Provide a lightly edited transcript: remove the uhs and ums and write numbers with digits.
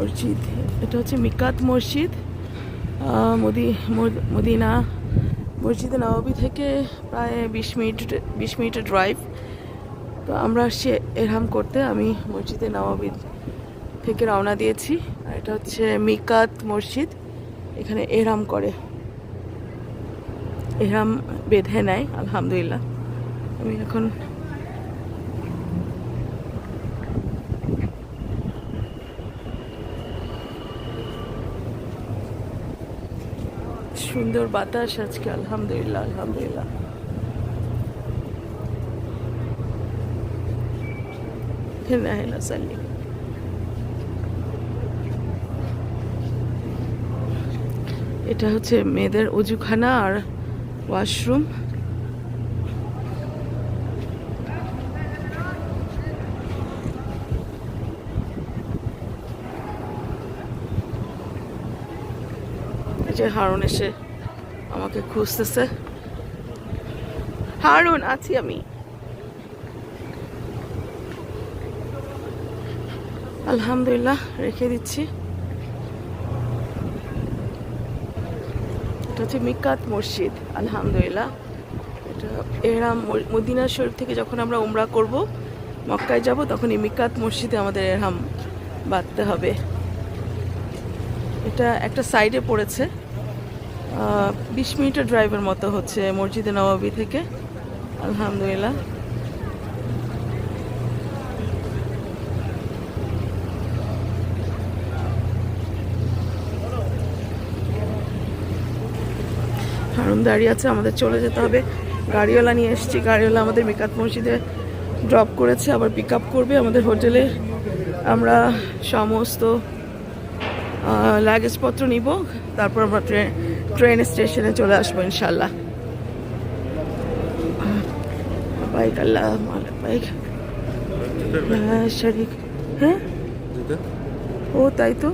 মসজিদ, এটা হচ্ছে মিকাত মসজিদ, মদিনা মসজিদে নববী থেকে প্রায় 20 মিনিটের ড্রাইভ। তো আমরা আসছি এরহাম করতে। আমি মসজিদে নববী থেকে রওনা দিয়েছি। আর এটা হচ্ছে মিকাত মসজিদ, এখানে এহরাম করে, এহরাম বেঁধে নেয় আলহামদুলিল্লাহ। আমি এখন সুন্দর বাতাস আজকে আলহামদুলিল্লাহ আলহামদুলিল্লাহ। এটা হচ্ছে মেয়েদের অজুখানা আর ওয়াশরুম। এই যে হারুন এসে আমাকে খুঁজতেছে। হারুন, আছি আমি। আলহামদুলিল্লাহ রেখে দিচ্ছি। এটা হচ্ছে মিকাত মসজিদ আলহামদুলিল্লাহ। এটা এহরাম মদিনা শরীফ থেকে যখন আমরা উমরা করব, মক্কায় যাব, তখন এই মিকাত মসজিদে আমাদের এহরাম বাঁধতে হবে। এটা একটা সাইডে পড়েছে, 20 মিনিটের ড্রাইভের মতো হচ্ছে মসজিদে নববী থেকে আলহামদুলিল্লাহ। হারুন দাঁড়িয়ে আছে, আমাদের চলে যেতে হবে। গাড়িওয়ালা নিয়ে এসেছি, গাড়িওয়ালা আমাদের মিকাত মসজিদে ড্রপ করেছে, আবার পিক আপ করবে আমাদের হোটেলে। আমরা সমস্ত লাগেজপত্র নিব, তারপর আমরা ট্রেন স্টেশনে চলে আসবো ইনশাল্লাহ। বাইক আল্লাহ মালিক বাইক। হ্যাঁ শরীক, হ্যাঁ ও তাই তো।